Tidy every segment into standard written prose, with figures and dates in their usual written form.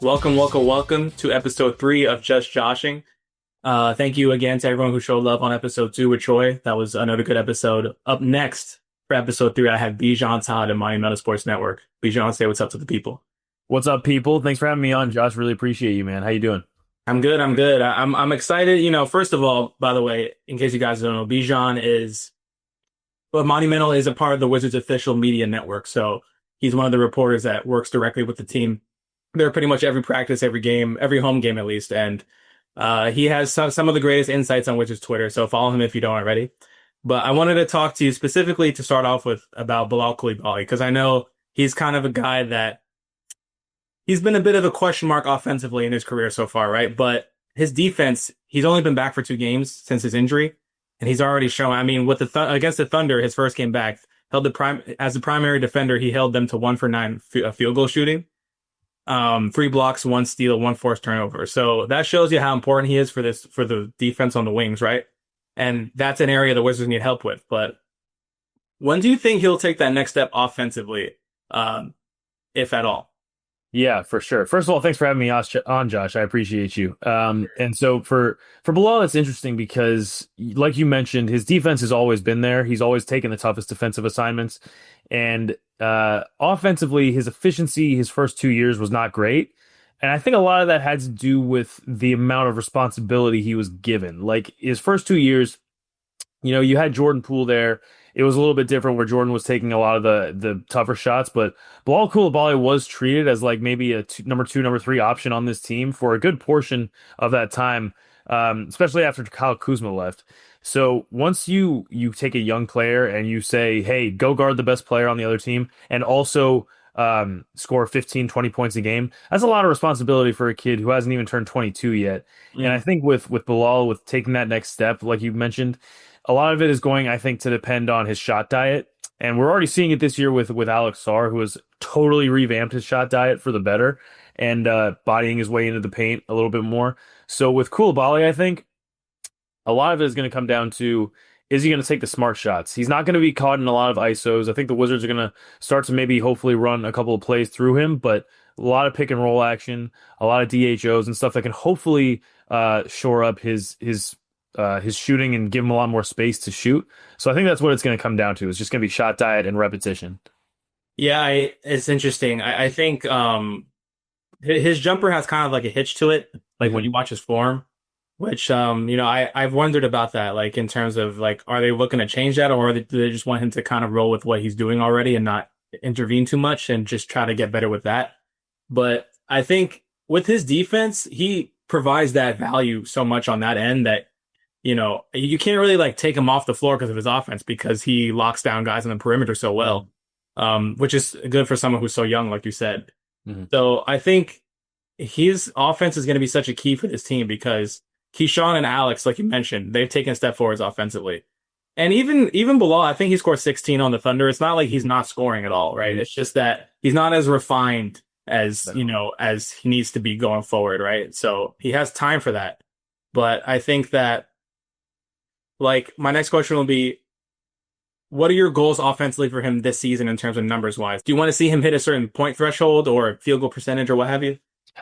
Welcome to episode 3 of Just Joshing. Thank you again to everyone who showed love on episode 2 with Troy. That was another good episode. Up next for episode 3, I have Bijan Todd and Monumental Sports Network. Bijan, say what's up to the people. What's up, people? Thanks for having me on, Josh. Really appreciate you, man. How you doing? I'm good. I'm excited. First of all, by the way, in case you guys don't know, Monumental is a part of the Wizards official media network. So he's one of the reporters that works directly with the team. They're pretty much every practice, every game, every home game at least. And he has some of the greatest insights on Wizards Twitter. So follow him if you don't already. But I wanted to talk to you specifically to start off with about Bilal Coulibaly, because I know he's kind of a guy that he's been a bit of a question mark offensively in his career so far, right? But his defense, he's only been back for 2 games since his injury. And he's already shown, with against the Thunder, his first game back, as the primary defender, he held them to 1 for 9 field goal shooting. 3 blocks, 1 steal, 1 forced turnover. So that shows you how important he is for the defense on the wings, right? And that's an area the Wizards need help with. But when do you think he'll take that next step offensively, if at all? Yeah, for sure. First of all, thanks for having me on, Josh. I appreciate you. And so for Bilal, it's interesting because, like you mentioned, his defense has always been there. He's always taken the toughest defensive assignments. And offensively, his efficiency his first 2 years was not great. And I think a lot of that had to do with the amount of responsibility he was given. Like his first 2 years, you had Jordan Poole there. It was a little bit different where Jordan was taking a lot of the tougher shots, but Bilal Coulibaly was treated as like maybe a number 2, number 3 option on this team for a good portion of that time, especially after Kyle Kuzma left. So once you take a young player and you say, hey, go guard the best player on the other team and also score 15, 20 points a game, that's a lot of responsibility for a kid who hasn't even turned 22 yet. And I think with Bilal, with taking that next step, like you mentioned, a lot of it is going, I think, to depend on his shot diet. And we're already seeing it this year with Alex Sarr, who has totally revamped his shot diet for the better and bodying his way into the paint a little bit more. So with Coulibaly, I think a lot of it is going to come down to, is he going to take the smart shots? He's not going to be caught in a lot of ISOs. I think the Wizards are going to start to maybe hopefully run a couple of plays through him, but a lot of pick and roll action, a lot of DHOs and stuff that can hopefully shore up his shooting and give him a lot more space to shoot. So I think that's what it's going to come down to. It's just going to be shot diet and repetition. Yeah, it's interesting. I think his jumper has kind of like a hitch to it, like when you watch his form, which I've wondered about that, like in terms of like, are they looking to change that, or do they just want him to kind of roll with what he's doing already and not intervene too much and just try to get better with that? But I think with his defense, he provides that value so much on that end that you can't really like take him off the floor because of his offense, because he locks down guys on the perimeter so well, which is good for someone who's so young, like you said. Mm-hmm. So I think his offense is going to be such a key for this team because Keyshawn and Alex, like you mentioned, they've taken a step forwards offensively. And even Bilal, I think he scored 16 on the Thunder. It's not like he's not scoring at all, right? Mm-hmm. It's just that he's not as refined as, as he needs to be going forward, right? So he has time for that. But I think that, like, my next question will be, what are your goals offensively for him this season in terms of numbers wise? Do you want to see him hit a certain point threshold or field goal percentage or what have you?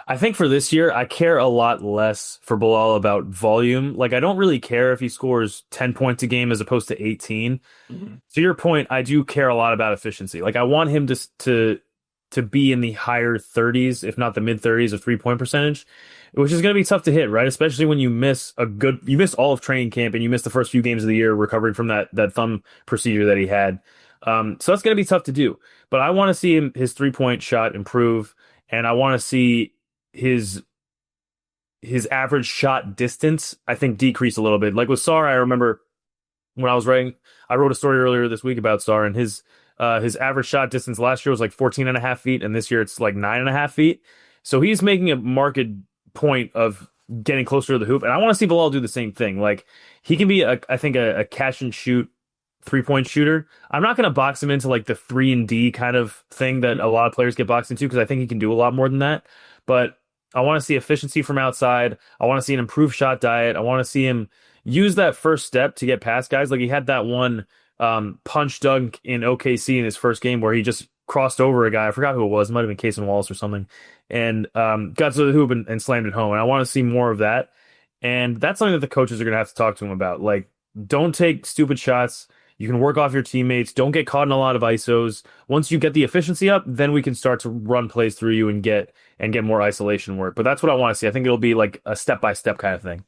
I think for this year, I care a lot less for Bilal about volume. Like, I don't really care if he scores 10 points a game as opposed to 18. Mm-hmm. To your point, I do care a lot about efficiency. Like, I want him to be in the higher 30s, if not the mid 30s of 3-point percentage, which is going to be tough to hit, right? Especially when you miss all of training camp and you miss the first few games of the year recovering from that thumb procedure that he had. So that's going to be tough to do. But I want to see his 3-point shot improve, and I want to see his average shot distance, I think, decrease a little bit. Like with Sarr, I remember when I wrote a story earlier this week about Sarr, and his average shot distance last year was like 14.5 feet, and this year it's like 9.5 feet. So he's making a marked point of getting closer to the hoop, and I want to see Bilal do the same thing. Like, he can be I think a catch and shoot 3-point shooter. I'm not going to box him into like the 3-and-D kind of thing that a lot of players get boxed into, because I think he can do a lot more than that. But I want to see efficiency from outside. I want to see an improved shot diet. I want to see him use that first step to get past guys. Like, he had that one punch dunk in OKC in his first game where he just crossed over a guy. I forgot who it was. It might have been Casey Wallace or something, and got to the hoop and slammed it home. And I want to see more of that. And that's something that the coaches are going to have to talk to him about. Like, don't take stupid shots. You can work off your teammates. Don't get caught in a lot of ISOs. Once you get the efficiency up, then we can start to run plays through you and get more isolation work. But that's what I want to see. I think it'll be like a step by step kind of thing.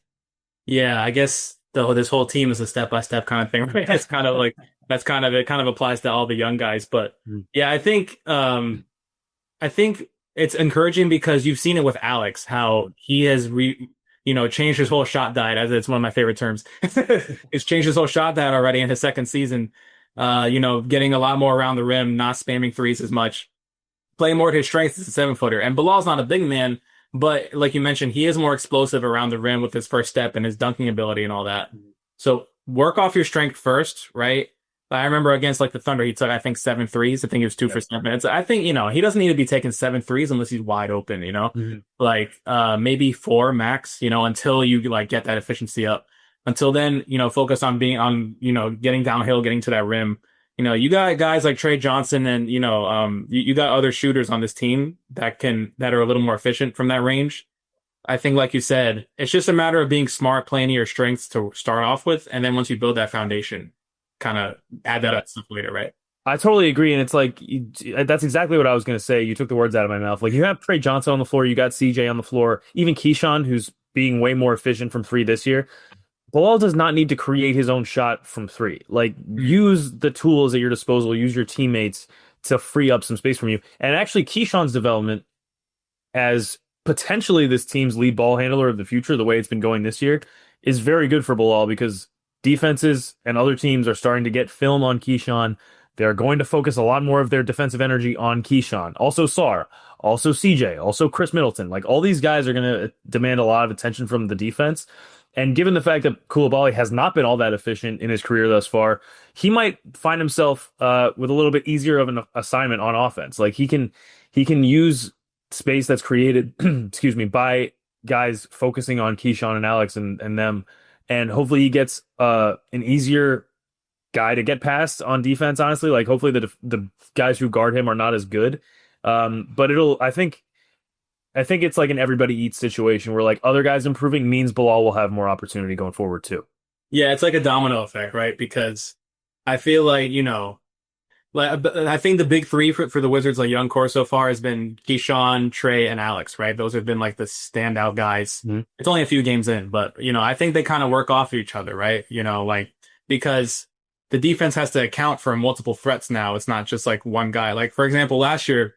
Yeah, I guess this whole team is a step by step kind of thing, right? It's kind of like that's kind of it kind of applies to all the young guys. But Mm. yeah, I think it's encouraging because you've seen it with Alex, how he has changed his whole shot diet, as it's one of my favorite terms. He's changed his whole shot diet already in his second season. Getting a lot more around the rim, not spamming threes as much, playing more to his strengths as a 7-footer. And Bilal's not a big man, but like you mentioned, he is more explosive around the rim with his first step and his dunking ability and all that. So work off your strength first, right? I remember against like the Thunder, he took, I think, 7 threes. I think he was 2 for 7. I think, he doesn't need to be taking 7 threes unless he's wide open, Mhm. like, maybe 4 max, until you like get that efficiency up. Until then, focus on getting downhill, getting to that rim. You got guys like Trey Johnson and, you got other shooters on this team that are a little more efficient from that range. I think, like you said, it's just a matter of being smart, playing to your strengths to start off with. And then once you build that foundation, kind of add that up stuff later, right? I totally agree, and it's like that's exactly what I was going to say. You took the words out of my mouth. Like you have Trey Johnson on the floor, you got CJ on the floor, even Keyshawn, who's being way more efficient from three this year. Bilal does not need to create his own shot from three. Like Mhm. use the tools at your disposal, use your teammates to free up some space from you. And actually, Keyshawn's development as potentially this team's lead ball handler of the future, the way it's been going this year, is very good for Bilal because defenses and other teams are starting to get film on Keyshawn. They're going to focus a lot more of their defensive energy on Keyshawn. Also Sar, also CJ, also Chris Middleton. Like all these guys are going to demand a lot of attention from the defense. And given the fact that Coulibaly has not been all that efficient in his career thus far, he might find himself with a little bit easier of an assignment on offense. Like he can use space that's created, excuse me, by guys focusing on Keyshawn and Alex and them, and hopefully he gets an easier guy to get past on defense. Honestly, like hopefully the guys who guard him are not as good. But I think it's like an everybody eats situation where like other guys improving means Bilal will have more opportunity going forward too. Yeah, it's like a domino effect, right? Because I feel like, I think the big three for the Wizards, like young core so far, has been Keyshawn, Trey, and Alex, right? Those have been like the standout guys. Mhm. It's only a few games in, but I think they kind of work off each other, right? Because the defense has to account for multiple threats now. It's not just like one guy. Like for example, last year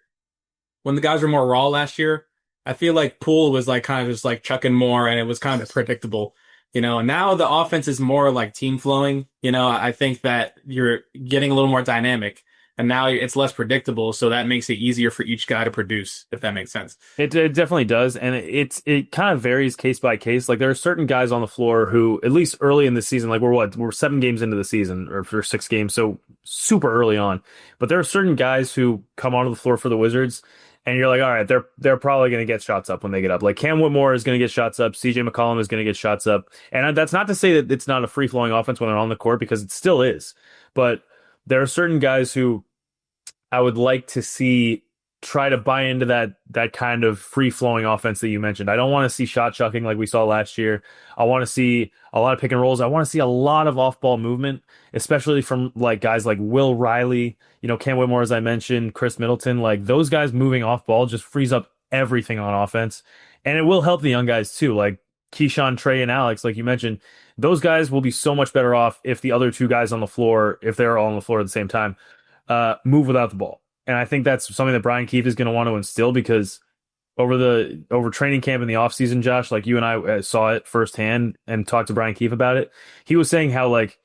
when the guys were more raw last year, I feel like Poole was like kind of just like chucking more, and it was kind of predictable. And now the offense is more like team flowing. I think that you're getting a little more dynamic, and now it's less predictable. So that makes it easier for each guy to produce, if that makes sense. It definitely does, and it kind of varies case by case. Like there are certain guys on the floor who, at least early in the season, like we're 7 games into the season or for 6 games, so super early on. But there are certain guys who come onto the floor for the Wizards, and you're like, all right, they're probably going to get shots up when they get up. Like Cam Whitmore is going to get shots up, CJ McCollum is going to get shots up, and that's not to say that it's not a free flowing offense when they're on the court because it still is. But there are certain guys who I would like to see try to buy into that kind of free flowing offense that you mentioned. I don't want to see shot chucking like we saw last year. I want to see a lot of pick and rolls. I want to see a lot of off ball movement, especially from like guys like Will Riley, Cam Whitmore, as I mentioned, Chris Middleton. Like those guys moving off ball just frees up everything on offense, and it will help the young guys too, like Keyshawn, Trey, and Alex, like you mentioned. Those guys will be so much better off if the other two guys on the floor, if they're all on the floor at the same time, move without the ball. And I think that's something that Brian Keefe is going to want to instill because over training camp in the offseason, Josh, like you and I saw it firsthand and talked to Brian Keefe about it. He was saying how like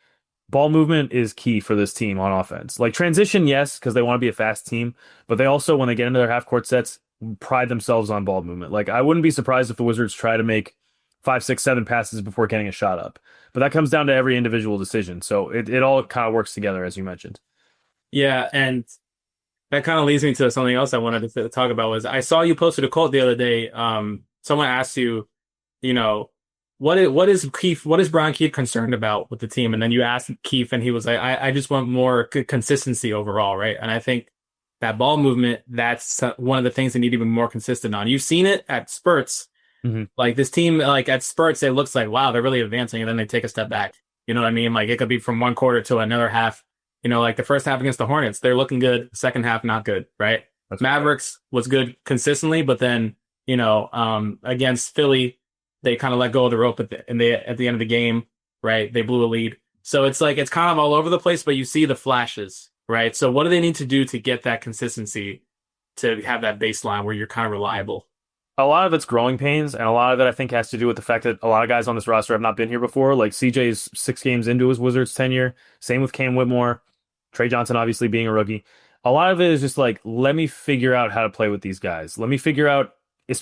ball movement is key for this team on offense. Like transition, yes, because they want to be a fast team, but they also, when they get into their half court sets, pride themselves on ball movement. Like I wouldn't be surprised if the Wizards try to make 5, 6, 7 passes before getting a shot up. But that comes down to every individual decision. So it all kind of works together, as you mentioned. Yeah, and that kind of leads me to something else I wanted to talk about was I saw you posted a quote the other day. Someone asked you, you know, what is Brian Keefe concerned about with the team? And then you asked Keefe, and he was like, I just want more consistency overall, right? And I think that ball movement, that's one of the things they need to be more consistent on. You've seen it at spurts. Hmm. Like this team, like at spurts, it looks like, wow, they're really advancing, and then they take a step back. You know what I mean? Like it could be from one quarter to another half. You know, like the first half against the Hornets, they're looking good. Second half, not good, right? That's fair. Mavericks was good consistently, but then, against Philly, they kind of let go of the rope at the end of the game, right? They blew a lead. So it's like it's kind of all over the place, but you see the flashes, right? So what do they need to do to get that consistency to have that baseline where you're kind of reliable? A lot of it's growing pains, and a lot of it I think has to do with the fact that a lot of guys on this roster have not been here before. Like CJ's 6 games into his Wizards tenure. Same with Cam Whitmore, Trey Johnson obviously being a rookie. A lot of it is just like, let me figure out how to play with these guys. Let me figure out,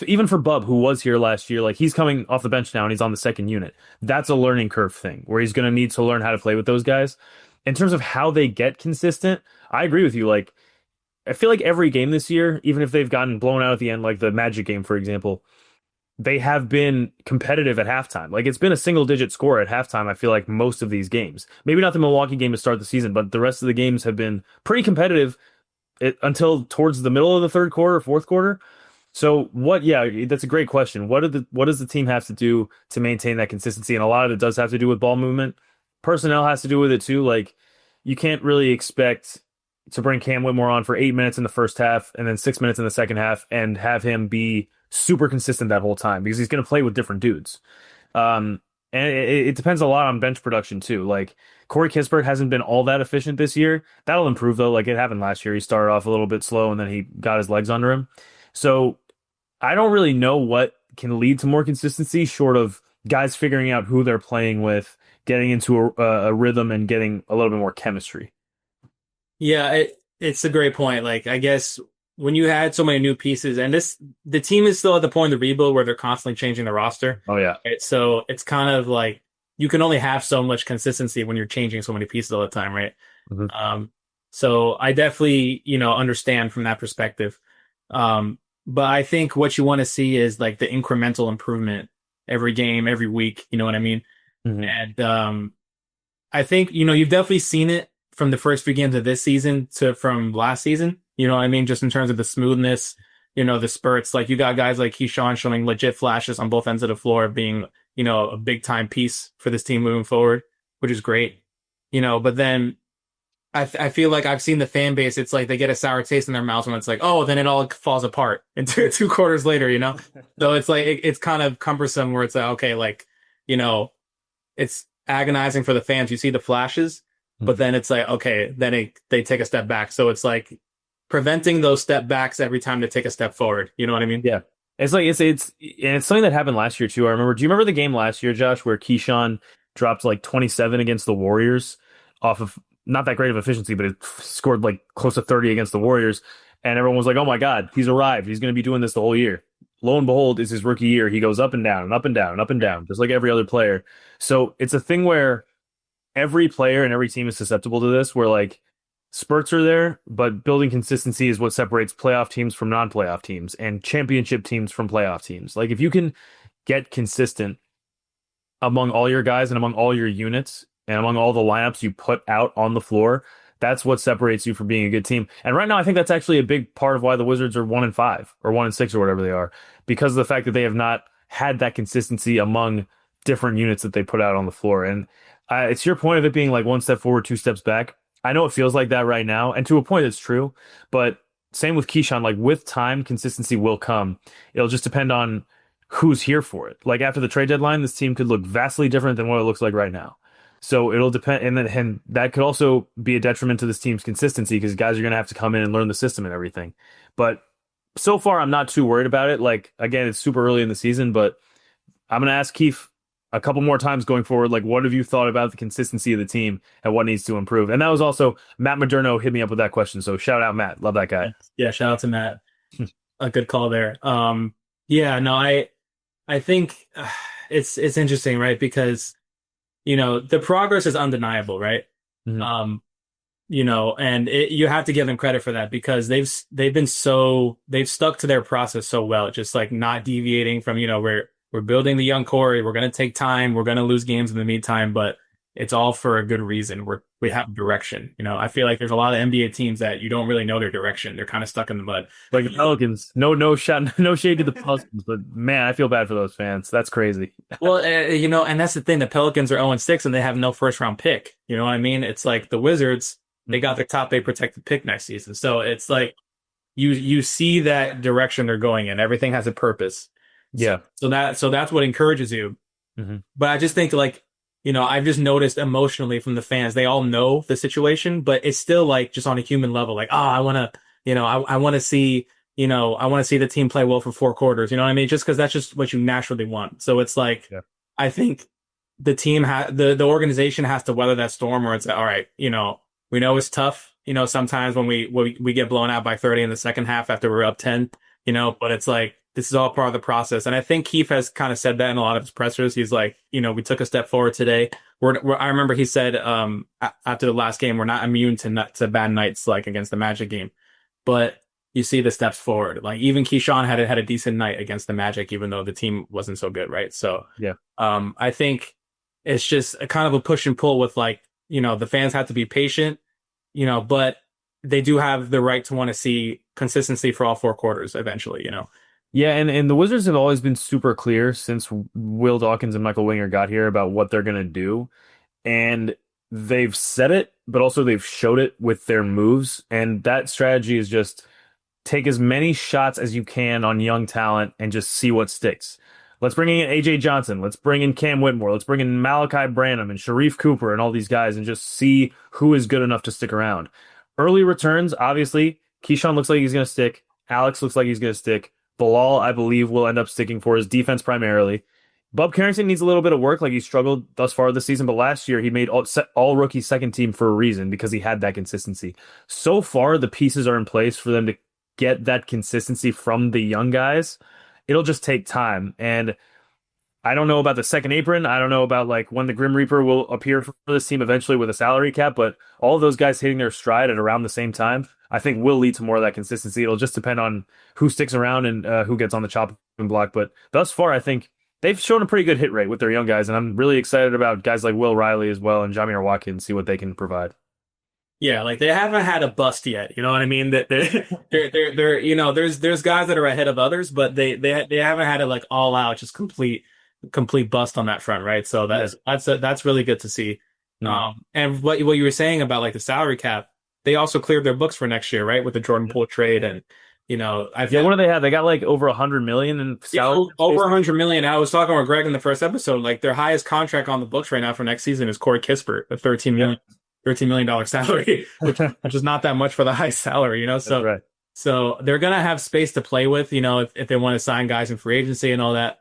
even for Bub, who was here last year, like he's coming off the bench now and he's on the second unit. That's a learning curve thing where he's going to need to learn how to play with those guys. In terms of how they get consistent, I agree with you. Like, I feel like every game this year, even if they've gotten blown out at the end, like the Magic game, for example, they have been competitive at halftime. Like it's been a single digit score at halftime, I feel like most of these games. Maybe not the Milwaukee game to start the season, but the rest of the games have been pretty competitive until towards the middle of the third quarter, fourth quarter. So yeah, that's a great question. What does the team have to do to maintain that consistency? And a lot of it does have to do with ball movement. Personnel has to do with it too. Like you can't really expect to bring Cam Whitmore on for 8 minutes in the first half and then 6 minutes in the second half and have him be super consistent that whole time because he's going to play with different dudes. And it depends a lot on bench production too. Like Corey Kispert hasn't been all that efficient this year. That'll improve though. Like it happened last year. He started off a little bit slow and then he got his legs under him. So I don't really know what can lead to more consistency short of guys figuring out who they're playing with, getting into a rhythm and getting a little bit more chemistry. Yeah, it's a great point. Like, I guess when you had so many new pieces, and the team is still at the point of the rebuild where they're constantly changing the roster. Oh yeah. Right? So it's kind of like you can only have so much consistency when you're changing so many pieces all the time, right? Mhm. Um, so I definitely, understand from that perspective. But I think what you want to see is like the incremental improvement every game, every week. You know what I mean? Mhm. And I think, you've definitely seen it from the first few games of this season to from last season. You know what I mean? Just in terms of the smoothness, the spurts. Like you got guys like Keyshawn showing legit flashes on both ends of the floor of being, a big time piece for this team moving forward, which is great. But then I feel like I've seen the fan base. It's like they get a sour taste in their mouths when it's like, oh, then it all falls apart and two quarters later. So it's like it's kind of cumbersome where it's like, okay, like, you know, it's agonizing for the fans. You see the flashes, but then it's like, okay, then they take a step back. So it's like preventing those step backs every time they take a step forward. You know what I mean? Yeah. It's like it's something that happened last year too. I remember. Do you remember the game last year, Josh, where Keyshawn dropped like 27 against the Warriors off of not that great of efficiency, but it scored like close to 30 against the Warriors, and everyone was like, "Oh my God, he's arrived. He's going to be doing this the whole year." Lo and behold, it's his rookie year. He goes up and down and up and down and up and down, just like every other player. So it's a thing where every player and every team is susceptible to this, where like spurts are there, but building consistency is what separates playoff teams from non-playoff teams and championship teams from playoff teams. Like if you can get consistent among all your guys and among all your units and among all the lineups you put out on the floor, that's what separates you from being a good team. And right now, I think that's actually a big part of why the Wizards are 1-5 or 1-6 or whatever they are, because of the fact that they have not had that consistency among different units that they put out on the floor. And it's your point of it being like one step forward, two steps back. I know it feels like that right now, and to a point, it's true. But same with Keyshawn, like with time, consistency will come. It'll just depend on who's here for it. Like after the trade deadline, this team could look vastly different than what it looks like right now. So it'll depend, and that could also be a detriment to this team's consistency because guys are going to have to come in and learn the system and everything. But so far, I'm not too worried about it. Like again, it's super early in the season, but I'm going to ask Keith a couple more times going forward. Like, what have you thought about the consistency of the team and what needs to improve? And that was also Matt Moderno hit me up with that question. So shout out Matt, love that guy. Yeah, shout out to Matt. A good call there. Yeah, no, I think it's interesting, right? Because the progress is undeniable, right? Mhm. And you have to give them credit for that because they've stuck to their process so well, just like not deviating from we're building the young core, we're gonna take time, we're gonna lose games in the meantime, but it's all for a good reason. We have direction. I feel like there's a lot of NBA teams that you don't really know their direction. They're kind of stuck in the mud. Like the Pelicans, no shot, no shade to the Pelicans, but man, I feel bad for those fans. That's crazy. Well, and that's the thing. The Pelicans are 0-6 and they have no first round pick. You know what I mean? It's like the Wizards, they got their top 8 protected pick next season. So it's like you see that direction they're going in. Everything has a purpose. Yeah. So that's what encourages you. Hmm. But I just think like, I've just noticed emotionally from the fans, they all know the situation, but it's still like just on a human level, like, oh, I want to, I want to see, I want to see the team play well for 4 quarters. You know what I mean? Just because that's just what you naturally want. So it's like, Yeah. I think the team the organization has to weather that storm where it's all right, we know it's tough, sometimes when we get blown out by 30 in the second half after we're up 10, but it's like, this is all part of the process. And I think Keefe has kind of said that in a lot of his pressers. He's like, we took a step forward today. I remember he said after the last game, we're not immune to bad nights like against the Magic game, but you see the steps forward. Like even Keyshawn had a decent night against the Magic, even though the team wasn't so good, right? So Yeah. I think it's just a kind of a push and pull with like, the fans have to be patient, but they do have the right to want to see consistency for all 4 quarters eventually. Yeah, and the Wizards have always been super clear since Will Dawkins and Michael Winger got here about what they're gonna do. And they've said it, but also they've showed it with their moves. And that strategy is just take as many shots as you can on young talent and just see what sticks. Let's bring in AJ Johnson. Let's bring in Cam Whitmore. Let's bring in Malachi Branham and Sharif Cooper and all these guys and just see who is good enough to stick around. Early returns, obviously, Keyshawn looks like he's going to stick. Alex looks like he's going to stick. Bilal, I believe, will end up sticking for his defense primarily. Bub Carrington needs a little bit of work. Like he struggled thus far this season, but last year he made all rookie second team for a reason because he had that consistency. So far, the pieces are in place for them to get that consistency from the young guys. It'll just take time. And I don't know about the second apron. I don't know about like when the Grim Reaper will appear for this team eventually with a salary cap, but all of those guys hitting their stride at around the same time, I think will lead to more of that consistency. It'll just depend on who sticks around and who gets on the chopping block. But thus far, I think they've shown a pretty good hit rate with their young guys, and I'm really excited about guys like Will Riley as well and Jamir Watkins, see what they can provide. Yeah, like they haven't had a bust yet. You know what I mean? That they're there's guys that are ahead of others, but they haven't had it like all out, just complete bust on that front, right? So that's really good to see. And what you were saying about like the salary cap, they also cleared their books for next year, right? With the Jordan Poole trade, and I've what do they have? They got like over 100 million in salary. over 100 million. I was talking with Greg in the first episode. Like their highest contract on the books right now for next season is Corey Kispert, a $13 million salary, which is not that much for the high salary, So, right. So they're gonna have space to play with, if they want to sign guys in free agency and all that.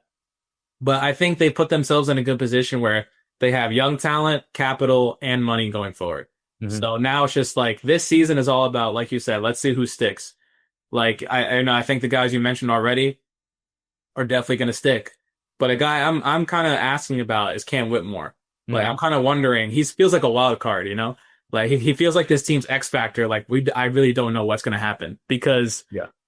But I think they put themselves in a good position where they have young talent, capital, and money going forward. Mm-hmm. So now it's just like this season is all about, like you said, let's see who sticks. Like I think the guys you mentioned already are definitely going to stick. But a guy I'm kind of asking about is Cam Whitmore. Like I'm kind of wondering, he feels like a wild card, Like he feels like this team's X factor. Like I really don't know what's going to happen because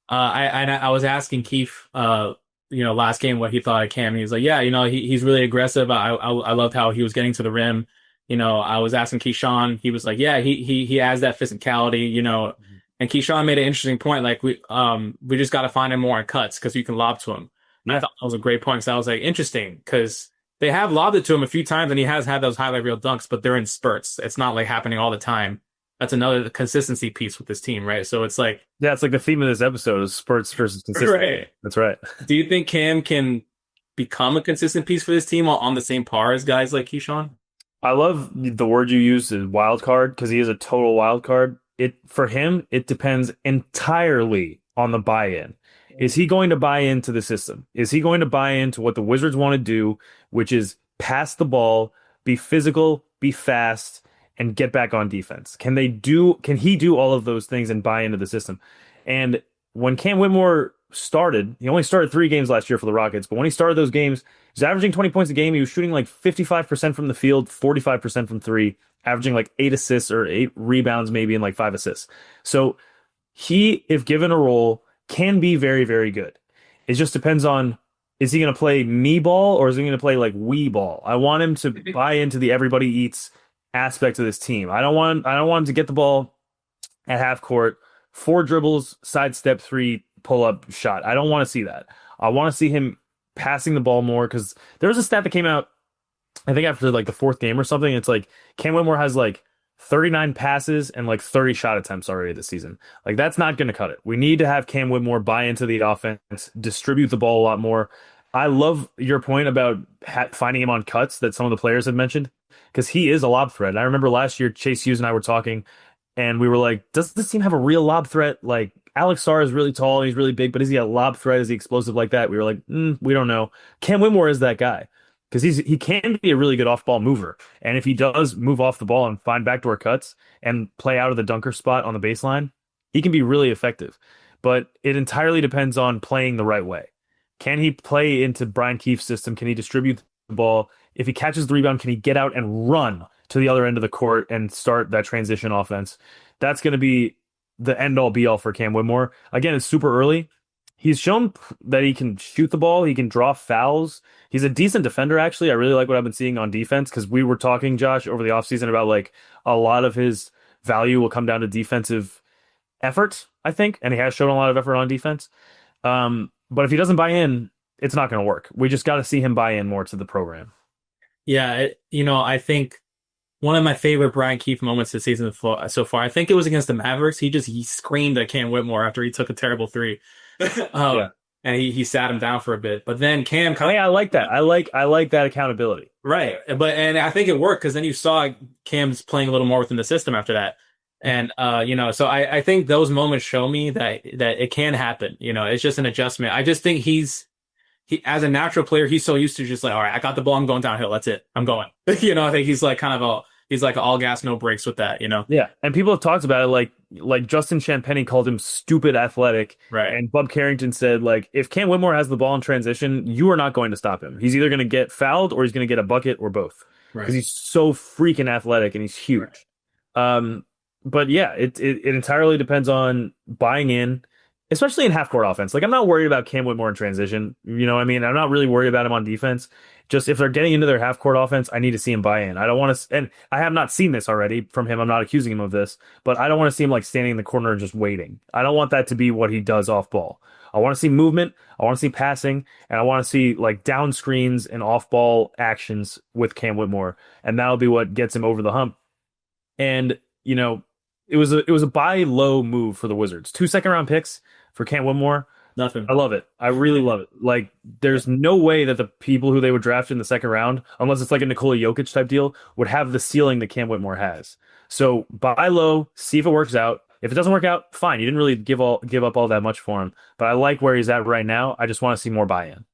I was asking Keith last game what he thought of Cam. He was like, yeah, he's really aggressive. I loved how he was getting to the rim. I was asking Keyshawn. He was like, yeah, he has that physicality. And Keyshawn made an interesting point. Like we just got to find him more in cuts because you can lob to him. And I thought that was a great point. So I was like, interesting because they have lobbed it to him a few times and he has had those highlight reel dunks, but they're in spurts. It's not like happening all the time. That's another consistency piece with this team, right? So it's like, yeah, it's like the theme of this episode is spurts versus consistency. Right. That's right. Do you think Cam can become a consistent piece for this team on the same par as guys like Keyshawn? I love the word you used is wild card because he is a total wild card. For him, it depends entirely on the buy-in. Is he going to buy into the system? Is he going to buy into what the Wizards want to do, which is pass the ball, be physical, be fast, and get back on defense? Can he do all of those things and buy into the system? And when Cam Whitmore started, he only started 3 games last year for the Rockets, but when he started those games, he was averaging 20 points a game. He was shooting like 55% from the field, 45% from 3, averaging like 8 assists or 8 rebounds maybe and like 5 assists. So he, if given a role, can be very, very good. It just depends on is he going to play me ball or is he going to play like we ball? I want him to buy into the everybody eats aspect of this team. I don't want him to get the ball at half court, four dribbles, sidestep three, pull up shot. I don't want to see that. I want to see him passing the ball more because there was a stat that came out, I think after like the fourth game or something. It's like Cam Whitmore has like 39 passes and like 30 shot attempts already this season. Like that's not going to cut it. We need to have Cam Whitmore buy into the offense, distribute the ball a lot more. I love your point about finding him on cuts that some of the players had mentioned because he is a lob threat. I remember last year Chase Hughes and I were talking and we were like, does this team have a real lob threat? Like Alex Sarr is really tall, he's really big, but is he a lob threat? Is he explosive like that? We were like, we don't know. Cam Whitmore is that guy because he can be a really good off ball mover, and if he does move off the ball and find backdoor cuts and play out of the dunker spot on the baseline, he can be really effective. But it entirely depends on playing the right way. Can he play into Brian Keefe's system? Can he distribute the ball? If he catches the rebound, can he get out and run to the other end of the court and start that transition offense? That's going to be the end all be all for Cam Whitmore. Again, it's super early. He's shown that he can shoot the ball. He can draw fouls. He's a decent defender, actually. I really like what I've been seeing on defense because we were talking, Josh, over the offseason about like a lot of his value will come down to defensive effort, I think. And he has shown a lot of effort on defense. But if he doesn't buy in, it's not going to work. We just got to see him buy in more to the program. Yeah, I think one of my favorite Brian Keefe moments this season so far, I think it was against the Mavericks. He screamed at Cam Whitmore after he took a terrible three. Yeah. And he sat him down for a bit. But then Cam Oh, yeah, I like that. I like that accountability. right. And I think it worked because then you saw Cam's playing a little more within the system after that. And so I think those moments show me that it can happen. It's just an adjustment. I just think he as a natural player, he's so used to just like, all right, I got the ball, I'm going downhill. That's it. I'm going. I think he's like he's like all gas, no brakes with that. Yeah, and people have talked about it like Justin Champagny called him stupid athletic, Right. and Bub Carrington said like if Cam Whitmore has the ball in transition, you are not going to stop him. He's either going to get fouled or he's going to get a bucket or both because Right. he's so freaking athletic and he's huge. But yeah, it entirely depends on buying in, especially in half court offense. Like I'm not worried about Cam Whitmore in transition. You know what I mean? I'm not really worried about him on defense. Just if they're getting into their half court offense, I need to see him buy in. I don't want to, and I have not seen this already from him. I'm not accusing him of this, but I don't want to see him like standing in the corner and just waiting. I don't want that to be what he does off ball. I want to see movement. I want to see passing, and I want to see like down screens and off ball actions with Cam Whitmore, and that'll be what gets him over the hump. And it was a buy low move for the Wizards. 2 second-round picks for Cam Whitmore. Nothing. I love it. I really love it. Like, there's no way that the people who they would draft in the second round, unless it's like a Nikola Jokic type deal, would have the ceiling that Cam Whitmore has. So buy low, see if it works out. If it doesn't work out, fine. You didn't really give up all that much for him. But I like where he's at right now. I just want to see more buy-in.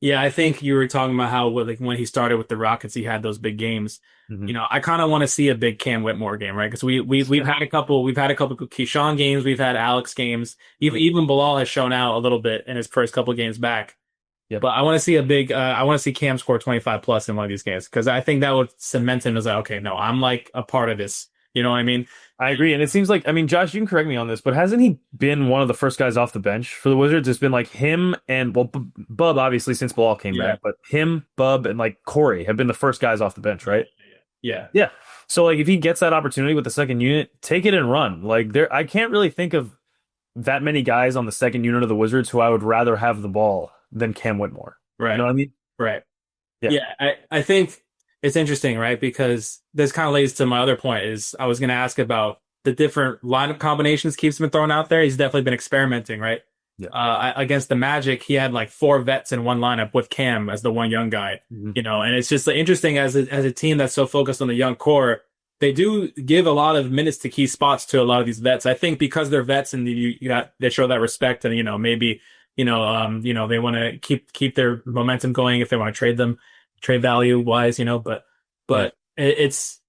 Yeah, I think you were talking about how like when he started with the Rockets, he had those big games. Mhm. I kind of want to see a big Cam Whitmore game, right? Because we've had a couple Keyshawn games, we've had Alex games. Even Bilal has shown out a little bit in his first couple games back. Yep. But I want to see a big. I want to see Cam score 25 plus in one of these games because I think that would cement him as like, okay, no, I'm like a part of this. You know what I mean? I agree. And it seems like, I mean, Josh, you can correct me on this, but hasn't he been one of the first guys off the bench for the Wizards? It's been like him and, well, Bub, obviously, since Bilal came Yeah. back, but him, Bub, and like Corey have been the first guys off the bench, right? Yeah. Yeah. So, like, if he gets that opportunity with the second unit, take it and run. Like, I can't really think of that many guys on the second unit of the Wizards who I would rather have the ball than Cam Whitmore. Right. You know what I mean? Right. Yeah. Yeah. I think it's interesting, right? Because this kind of leads to my other point is I was going to ask about the different lineup combinations Keith's been throwing out there. He's definitely been experimenting, right? Yeah. Against the Magic, he had like 4 vets in one lineup with Cam as the one young guy, Mhm. and it's just interesting as a team that's so focused on the young core, they do give a lot of minutes to key spots to a lot of these vets. I think because they're vets and they show that respect and, maybe, they want to keep their momentum going if they want to trade them, trade value wise, but it's,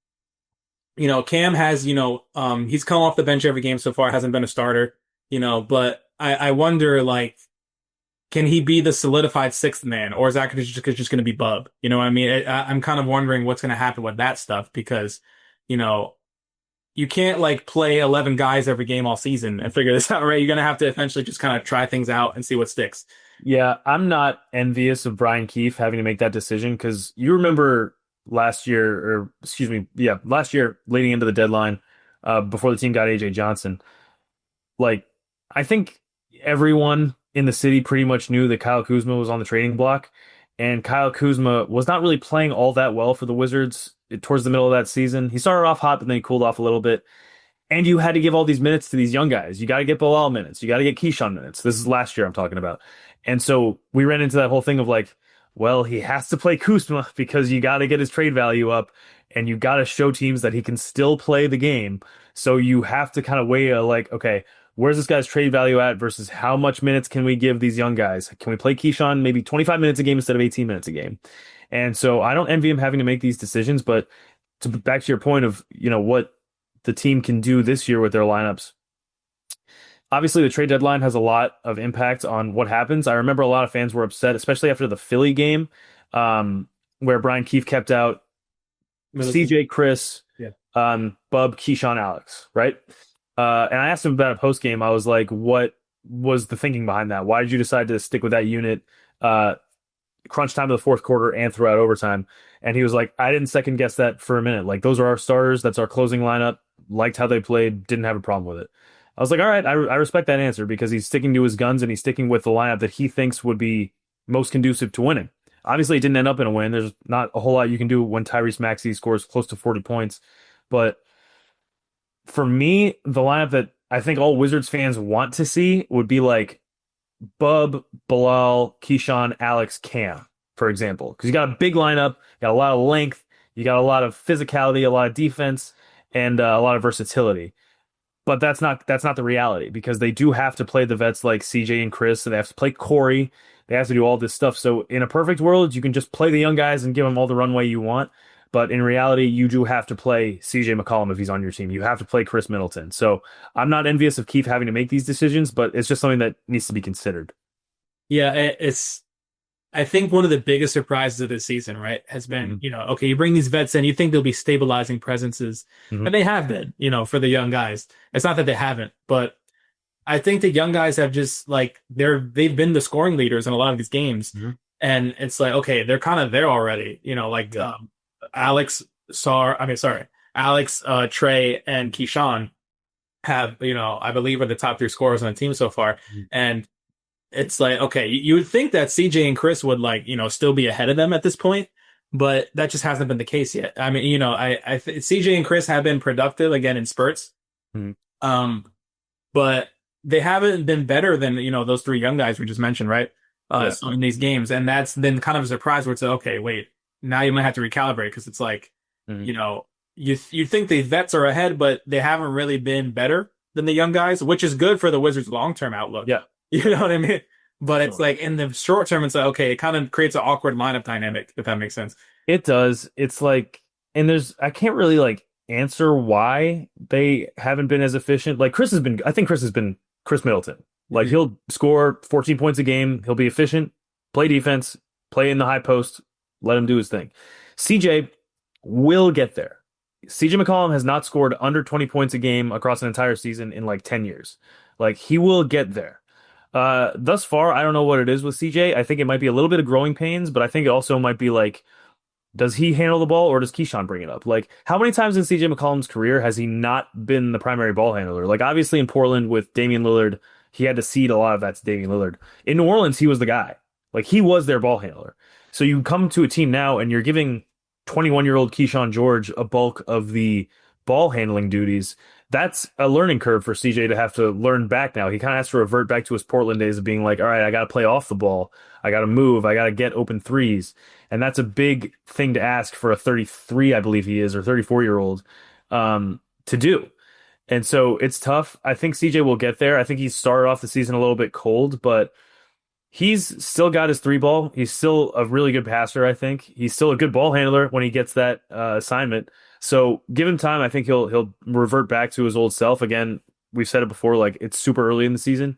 Cam has, he's come off the bench every game so far, hasn't been a starter, but I wonder, like, can he be the solidified sixth man, or is that just going to be Bub? You know what I mean? I'm kind of wondering what's going to happen with that stuff because, you can't like play 11 guys every game all season and figure this out, right? You're going to have to eventually just kind of try things out and see what sticks. Yeah, I'm not envious of Brian Keefe having to make that decision because you remember last year, or excuse me, yeah, last year leading into the deadline, before the team got AJ Johnson. Like, I think everyone in the city pretty much knew that Kyle Kuzma was on the trading block, and Kyle Kuzma was not really playing all that well for the Wizards towards the middle of that season. He started off hot, but then he cooled off a little bit. And you had to give all these minutes to these young guys. You got to get Bilal minutes. You got to get Keyshawn minutes. This is last year I'm talking about. And so we ran into that whole thing of like, well, he has to play Kuzma because you got to get his trade value up and you got to show teams that he can still play the game. So you have to kind of weigh like, okay, where's this guy's trade value at versus how much minutes can we give these young guys? Can we play Keyshawn maybe 25 minutes a game instead of 18 minutes a game? And so I don't envy him having to make these decisions, but back to your point of, what the team can do this year with their lineups. Obviously, the trade deadline has a lot of impact on what happens. I remember a lot of fans were upset, especially after the Philly game, where Brian Keefe kept out Middleton. CJ, Chris, Yeah. Bub, Keyshawn, Alex, right? And I asked him about a post game. I was like, what was the thinking behind that? Why did you decide to stick with that unit? Crunch time of the fourth quarter and throughout overtime. And he was like, I didn't second guess that for a minute. Like, those are our starters. That's our closing lineup. Liked how they played. Didn't have a problem with it. I was like, all right, I respect that answer because he's sticking to his guns and he's sticking with the lineup that he thinks would be most conducive to winning. Obviously, it didn't end up in a win. There's not a whole lot you can do when Tyrese Maxey scores close to 40 points. But for me, the lineup that I think all Wizards fans want to see would be like Bub, Bilal, Keyshawn, Alex, Cam, for example. Because you got a big lineup, you got a lot of length, you got a lot of physicality, a lot of defense, and a lot of versatility. But that's not the reality because they do have to play the vets like CJ and Chris, and they have to play Corey. They have to do all this stuff. So in a perfect world, you can just play the young guys and give them all the runway you want. But in reality, you do have to play CJ McCollum if he's on your team. You have to play Chris Middleton. So I'm not envious of Keith having to make these decisions, but it's just something that needs to be considered. Yeah, it's I think one of the biggest surprises of this season, right, has been, Hmm. okay, you bring these vets in, you think they'll be stabilizing presences, Hmm. and they have been, for the young guys. It's not that they haven't, but I think the young guys have just like they've been the scoring leaders in a lot of these games, Hmm. and it's like okay, they're kind of there already, like Yeah. Alex sorry, Alex, Trey, and Keyshawn have, I believe are the top three scorers on the team so far, and it's like, okay, you would think that CJ and Chris would like, still be ahead of them at this point, but that just hasn't been the case yet. I mean, CJ and Chris have been productive again in spurts. Mhm. Um, but they haven't been better than, those three young guys we just mentioned, right? Yeah. So in these games, and that's been kind of a surprise where it's like, okay, wait, now you might have to recalibrate because it's like, Mhm. you think the vets are ahead, but they haven't really been better than the young guys, which is good for the Wizards' long-term outlook. Yeah. You know what I mean? But it's Sure. like in the short term, it's like, okay, it kind of creates an awkward lineup dynamic, if that makes sense. It does. It's like, and I can't really like answer why they haven't been as efficient. Like I think Chris has been Chris Middleton. Like Mhm. he'll score 14 points a game. He'll be efficient, play defense, play in the high post, let him do his thing. CJ will get there. CJ McCollum has not scored under 20 points a game across an entire season in like 10 years. Like he will get there. Thus far, I don't know what it is with CJ. I think it might be a little bit of growing pains, but I think it also might be like, does he handle the ball or does Keyshawn bring it up? Like, how many times in CJ McCollum's career has he not been the primary ball handler? Like, obviously in Portland with Damian Lillard, he had to cede a lot of that to Damian Lillard. In New Orleans, he was the guy. Like, he was their ball handler. So you come to a team now and you're giving 21-year-old Keyshawn George a bulk of the ball handling duties. That's a learning curve for CJ to have to learn back now. He kind of has to revert back to his Portland days of being like, all right, I got to play off the ball. I got to move. I got to get open threes. And that's a big thing to ask for a 33, I believe he is, or 34-year-old, to do. And so it's tough. I think CJ will get there. I think he started off the season a little bit cold, but he's still got his three ball. He's still a really good passer, I think. He's still a good ball handler when he gets that assignment. So give him time. I think he'll revert back to his old self. Again, we've said it before, like it's super early in the season.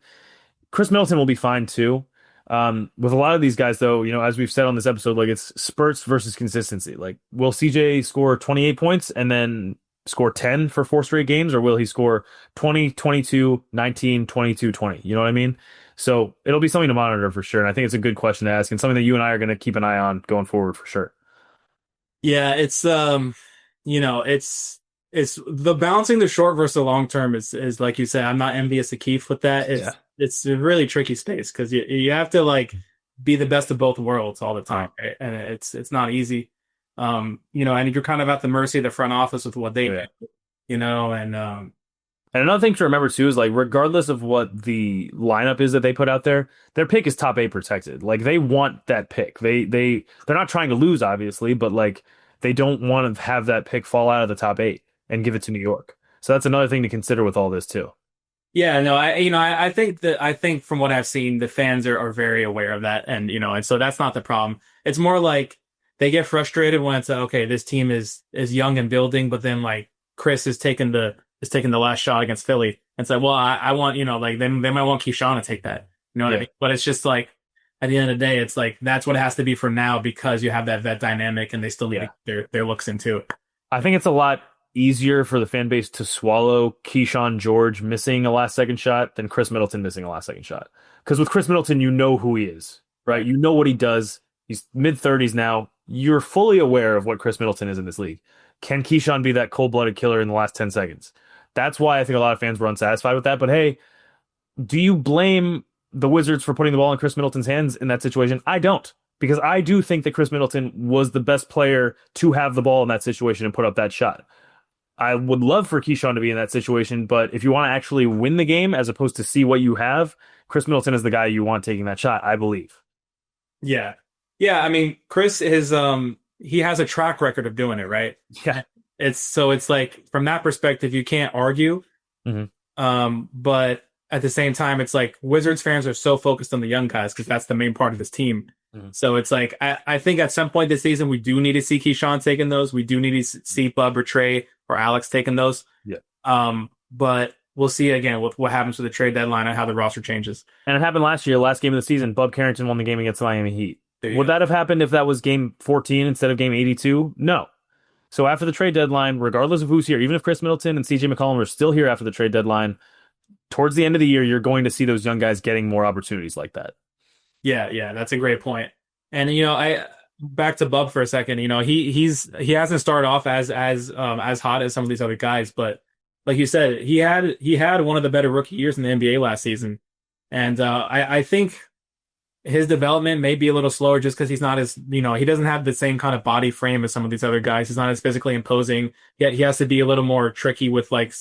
Chris Middleton will be fine too. With a lot of these guys, though, as we've said on this episode, like it's spurts versus consistency. Like, will CJ score 28 points and then score 10 for four straight games, or will he score 20, 22, 19, 22, 20? You know what I mean? So it'll be something to monitor for sure. And I think it's a good question to ask and something that you and I are going to keep an eye on going forward for sure. Yeah, it's it's the balancing the short versus the long term is like you said, I'm not envious of Keith with that. Yeah. It's a really tricky space because you have to like be the best of both worlds all the Uh, time, right? And it's not easy. And you're kind of at the mercy of the front office with what they yeah. do, and And another thing to remember too is like regardless of what the lineup is that they put out there, their pick is top 8 protected. Like they want that pick. They're not trying to lose obviously, but like they don't want to have that pick fall out of the top 8 and give it to New York. So that's another thing to consider with all this too. yeah, no, I think from what I've seen, the fans are very aware of that, and so that's not the problem. It's more like they get frustrated when it's okay, this team is young and building, but then like Chris is taking the last shot against Philly, and it's like, well, I want like they might want Keyshawn to take that, you know what I Yeah. mean? But it's just like at the end of the day, it's like that's what it has to be for now because you have that vet dynamic, and they still need to Yeah. get their looks into it. I think it's a lot easier for the fan base to swallow Keyshawn George missing a last second shot than Chris Middleton missing a last second shot. Because with Chris Middleton, you know who he is, right? Right. You know what he does. He's mid 30s now. You're fully aware of what Chris Middleton is in this league. Can Keyshawn be that cold blooded killer in the last 10 seconds? That's why I think a lot of fans were unsatisfied with that. But hey, do you blame the Wizards for putting the ball in Chris Middleton's hands in that situation? I don't. Because I do think that Chris Middleton was the best player to have the ball in that situation and put up that shot. I would love for Keyshawn to be in that situation, but if you want to actually win the game as opposed to see what you have, Chris Middleton is the guy you want taking that shot, I believe. Yeah. Yeah, I mean, Chris is he has a track record of doing it, right? Yeah. It's like from that perspective you can't argue. Hmm. But at the same time it's like Wizards fans are so focused on the young guys because that's the main part of this team. Hmm. So it's like I think at some point this season we do need to see Keyshawn taking those. We do need to see Bub or Trey or Alex taking those. Yeah. But we'll see again with what happens with the trade deadline and how the roster changes. And it happened last year, last game of the season. Bub Carrington won the game against the Miami Heat. There you Would go. that have happened if that was game 14 instead of game 82? No. So after the trade deadline, regardless of who's here, even if Chris Middleton and CJ McCollum are still here after the trade deadline, towards the end of the year, you're going to see those young guys getting more opportunities like that. Yeah, that's a great point. And I back to Bub for a second. He hasn't started off as hot as some of these other guys, but like you said, he had one of the better rookie years in the NBA last season, and I think his development may be a little slower just because he's not as he doesn't have the same kind of body frame as some of these other guys. He's not as physically imposing. Yet he has to be a little more tricky with like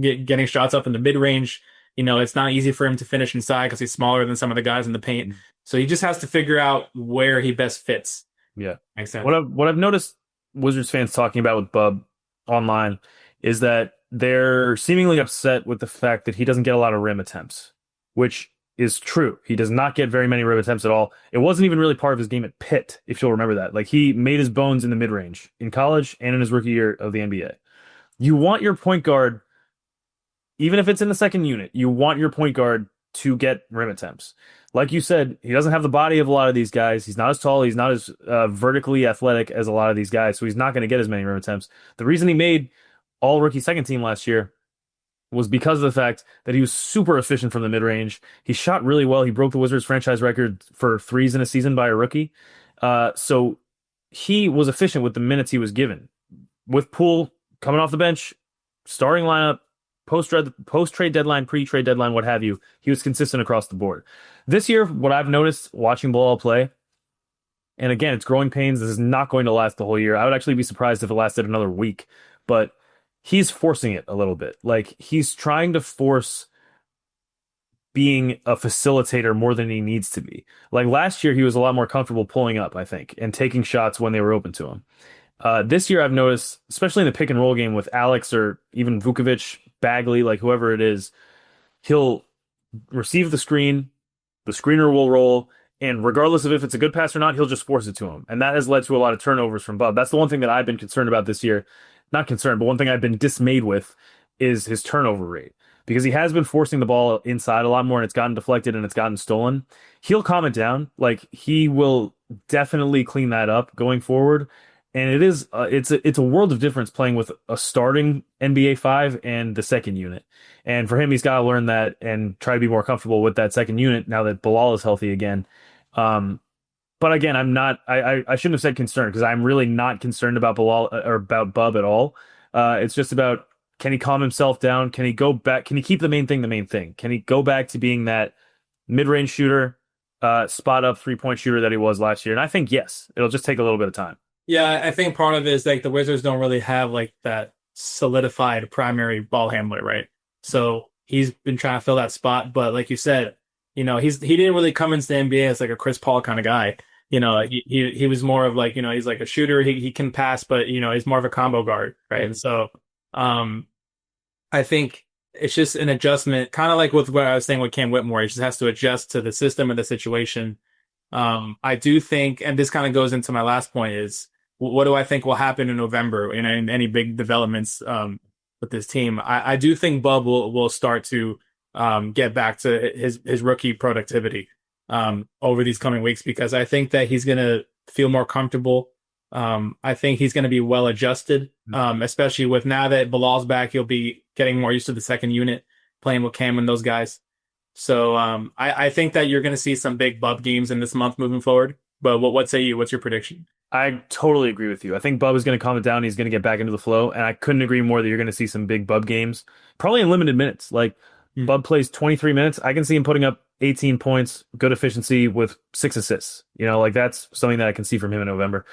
getting shots up in the mid range. It's not easy for him to finish inside because he's smaller than some of the guys in the paint. So he just has to figure out where he best fits. Yeah. Makes sense. What I've noticed Wizards fans talking about with Bub online is that they're seemingly upset with the fact that he doesn't get a lot of rim attempts, which is true. He does not get very many rim attempts at all. It wasn't even really part of his game at Pitt, if you'll remember that. Like he made his bones in the mid-range in college and in his rookie year of the NBA. You want your point guard, even if it's in the second unit, you want your point guard to get rim attempts. Like you said, he doesn't have the body of a lot of these guys. He's not as tall. He's not as vertically athletic as a lot of these guys. So he's not going to get as many rim attempts. The reason he made all rookie second team last year was because of the fact that he was super efficient from the mid range. He shot really well. He broke the Wizards franchise record for threes in a season by a rookie. So he was efficient with the minutes he was given. With Poole coming off the bench, starting lineup, post trade deadline, pre trade deadline, what have you, he was consistent across the board. This year, what I've noticed watching Bilal play, and again, it's growing pains. This is not going to last the whole year. I would actually be surprised if it lasted another week, but he's forcing it a little bit. Like he's trying to force being a facilitator more than he needs to be. Like last year, he was a lot more comfortable pulling up, I think, and taking shots when they were open to him. This year, I've noticed, especially in the pick and roll game with Alex or even Vukovic, Bagley, like whoever it is, he'll receive the screener will roll, and regardless of if it's a good pass or not, he'll just force it to him. And that has led to a lot of turnovers from Bub. That's the one thing that I've been concerned about this year. Not concerned, but one thing I've been dismayed with is his turnover rate. Because he has been forcing the ball inside a lot more and it's gotten deflected and it's gotten stolen. He'll calm it down. Like he will definitely clean that up going forward. And it is it's a world of difference playing with a starting NBA five and the second unit. And for him, he's got to learn that and try to be more comfortable with that second unit now that Bilal is healthy again. Um, but again, I'm not. I shouldn't have said concerned because I'm really not concerned about Bilal or about Bub at all. It's just about can he calm himself down? Can he go back? Can he keep the main thing the main thing? Can he go back to being that mid-range shooter, spot up 3-point shooter that he was last year? And I think yes, it'll just take a little bit of time. Yeah, I think part of it is like the Wizards don't really have like that solidified primary ball handler, right? So he's been trying to fill that spot, but like you said, he didn't really come into the NBA as like a Chris Paul kind of guy. He was more of like, he's like a shooter. He can pass, but he's more of a combo guard, right? And so um I think it's just an adjustment, kind of like with what I was saying with Cam Whitmore. He just has to adjust to the system and the situation. I do think, and this kind of goes into my last point, is what do I think will happen in November in any big developments with this team? I do think Bub will start to get back to his rookie productivity over these coming weeks because I think that he's going to feel more comfortable. I think he's going to be well adjusted, especially with now that Bilal's back, he'll be getting more used to the second unit, playing with Cam and those guys. So I think that you're going to see some big Bub games in this month moving forward. But what say you? What's your prediction? I totally agree with you. I think Bub is going to calm it down. He's going to get back into the flow, and I couldn't agree more that you're going to see some big Bub games, probably in limited minutes. Like Hmm. Bub plays 23 minutes. I can see him putting up 18 points, good efficiency with 6 assists. Like that's something that I can see from him in November.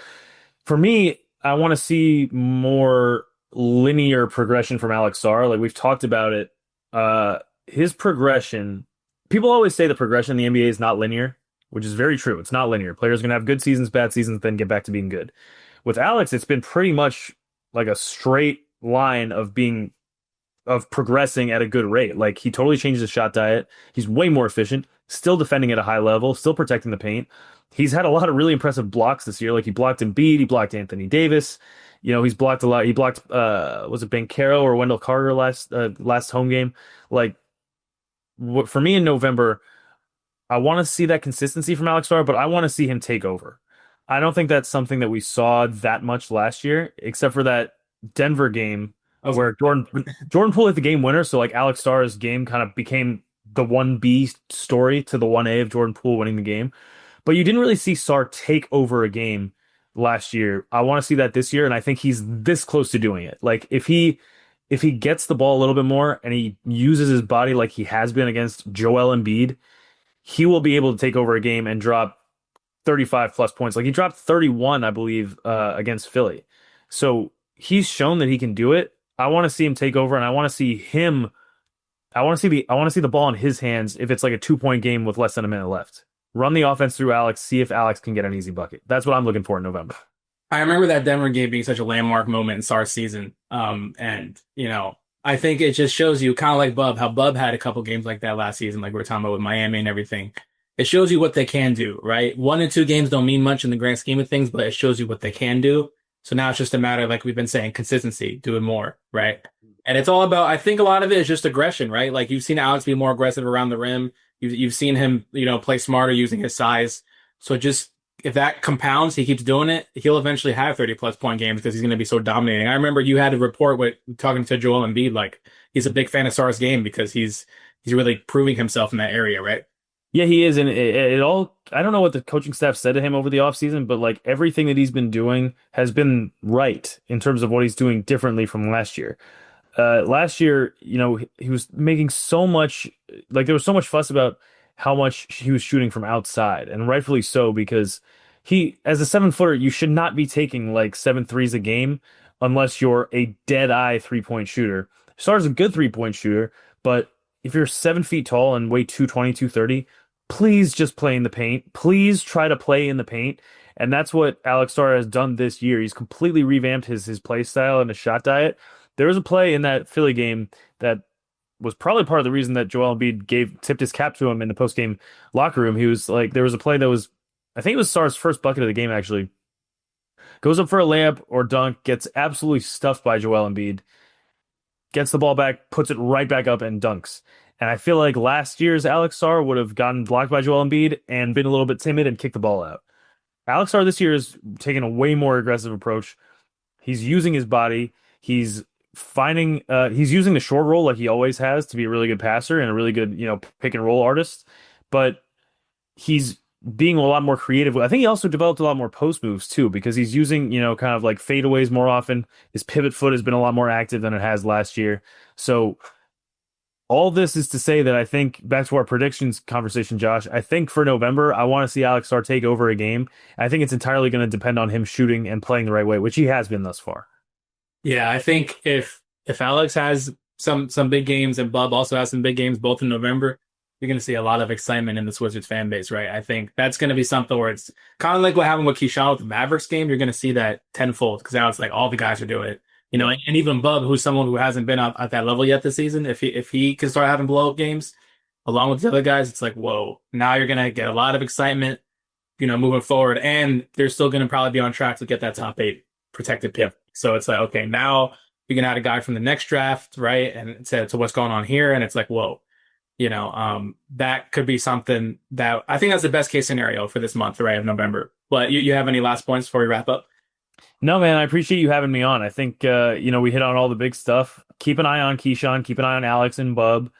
For me, I want to see more linear progression from Alex Sarr. Like we've talked about it. His progression, people always say the progression in the NBA is not linear, which is very true. It's not linear. Players are going to have good seasons, bad seasons, then get back to being good. With Alex, it's been pretty much like a straight line of progressing at a good rate. Like he totally changed his shot diet. He's way more efficient, still defending at a high level, still protecting the paint. He's had a lot of really impressive blocks this year. Like he blocked Embiid, he blocked Anthony Davis. He's blocked a lot. He blocked was it Banchero or Wendell Carter last home game. Like for me in November, I want to see that consistency from Alex Sarr, but I want to see him take over. I don't think that's something that we saw that much last year, except for that Denver game I was, where Jordan Poole hit the game winner. So like Alex Starr's game kind of became the 1B story to the 1A of Jordan Poole winning the game. But you didn't really see Sarr take over a game last year. I want to see that this year, and I think he's this close to doing it. Like if he gets the ball a little bit more and he uses his body like he has been against Joel Embiid, he will be able to take over a game and drop 35 plus points. Like he dropped 31, I believe, against Philly. So he's shown that he can do it. I want to see him take over, and I want to see him. I want to see the ball in his hands if it's like a 2-point game with less than a minute left. Run the offense through Alex, see if Alex can get an easy bucket. That's what I'm looking for in November. I remember that Denver game being such a landmark moment in Sarr's season. And I think it just shows you kind of like Bub, how Bub had a couple games like that last season, like we were talking about with Miami and everything. It shows you what they can do, right? 1 and 2 games don't mean much in the grand scheme of things, but it shows you what they can do. So now it's just a matter, like we've been saying, consistency, doing more, right? And it's all about, I think a lot of it is just aggression, right? Like you've seen Alex be more aggressive around the rim. You've seen him, play smarter using his size. So just if that compounds, he keeps doing it, he'll eventually have 30 plus point games because he's going to be so dominating. I remember you had a report with talking to Joel Embiid, like he's a big fan of Sarr's game because he's really proving himself in that area, right? Yeah, he is, and it all. I don't know what the coaching staff said to him over the offseason, but like everything that he's been doing has been right in terms of what he's doing differently from last year. Last year, he was making so much, like there was so much fuss about how much he was shooting from outside, and rightfully so, because as a 7-footer, you should not be taking like 7 threes a game unless you're a dead eye 3-point shooter. Sarr's a good 3-point shooter, but if you're 7 feet tall and weigh 220, 230, please just play in the paint. Please try to play in the paint. And that's what Alex Sarr has done this year. He's completely revamped his play style and his shot diet. There was a play in that Philly game that was probably part of the reason that Joel Embiid tipped his cap to him in the post-game locker room. He was like, there was a play that was, I think it was Sarr's first bucket of the game, actually. Goes up for a layup or dunk, gets absolutely stuffed by Joel Embiid, gets the ball back, puts it right back up and dunks. And I feel like last year's Alex Sarr would have gotten blocked by Joel Embiid and been a little bit timid and kicked the ball out. Alex Sar this year is taking a way more aggressive approach. He's using his body. He's he's using the short roll like he always has to be a really good passer and a really good, pick and roll artist. But he's being a lot more creative. I think he also developed a lot more post moves too because he's using, kind of like fadeaways more often. His pivot foot has been a lot more active than it has last year. So all this is to say that I think back to our predictions conversation, Josh. I think for November, I want to see Alex Sar take over a game. I think it's entirely going to depend on him shooting and playing the right way, which he has been thus far. Yeah, I think if Alex has some big games and Bub also has some big games both in November, you're going to see a lot of excitement in this Wizards fan base, right? I think that's going to be something where it's kind of like what happened with Keyshawn with the Mavericks game. You're going to see that tenfold because now it's like all the guys are doing it. Yeah. And even Bub, who's someone who hasn't been up at that level yet this season, if he can start having blow up games along with the other guys, it's like, whoa, now you're gonna get a lot of excitement, moving forward. And they're still gonna probably be on track to get that top 8 protected pick. So it's like, okay, now you're gonna add a guy from the next draft, right? And to what's going on here, and it's like, whoa, that could be something that I think that's the best case scenario for this month, right, of November. But you have any last points before we wrap up? No, man, I appreciate you having me on. I think we hit on all the big stuff. Keep an eye on Keyshawn, keep an eye on Alex and Bub,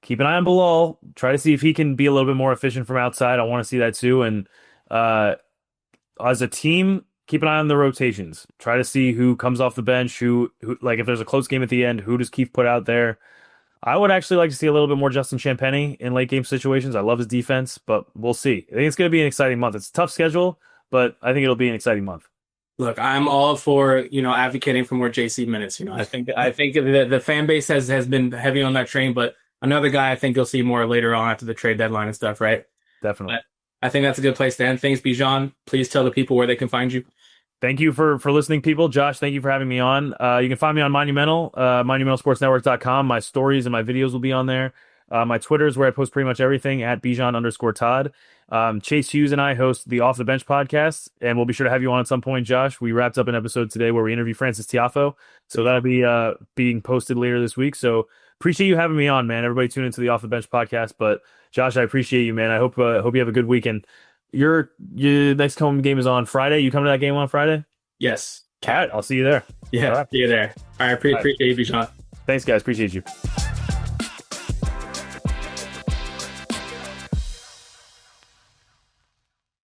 keep an eye on Bilal. Try to see if he can be a little bit more efficient from outside. I want to see that too. And as a team, keep an eye on the rotations. Try to see who comes off the bench, who like if there's a close game at the end, who does Keith put out there? I would actually like to see a little bit more Justin Champagnie in late game situations. I love his defense, but we'll see. I think it's going to be an exciting month. It's a tough schedule, but I think it'll be an exciting month. Look, I'm all for, advocating for more JC minutes. I think the fan base has been heavy on that train, but another guy I think you'll see more later on after the trade deadline and stuff, right? Definitely. But I think that's a good place to end. Thanks, Bijan. Please tell the people where they can find you. Thank you for listening, people. Josh, thank you for having me on. You can find me on Monumental, monumentalsportsnetwork.com. My stories and my videos will be on there. My Twitter is where I post pretty much everything at Bijan_Todd. Chase Hughes and I host the Off the Bench podcast, and we'll be sure to have you on at some point, Josh. We wrapped up an episode today where we interview Francis Tiafoe, so that'll be being posted later this week. So appreciate you having me on, man. Everybody tune into the Off the Bench podcast. But Josh, I appreciate you, man. I hope you have a good weekend. Your next home game is on Friday. You come to that game on Friday? Yes. Cat, I'll see you there. Yeah, All right. see you there. All right, appreciate you, Bijan. Thanks, guys. Appreciate you.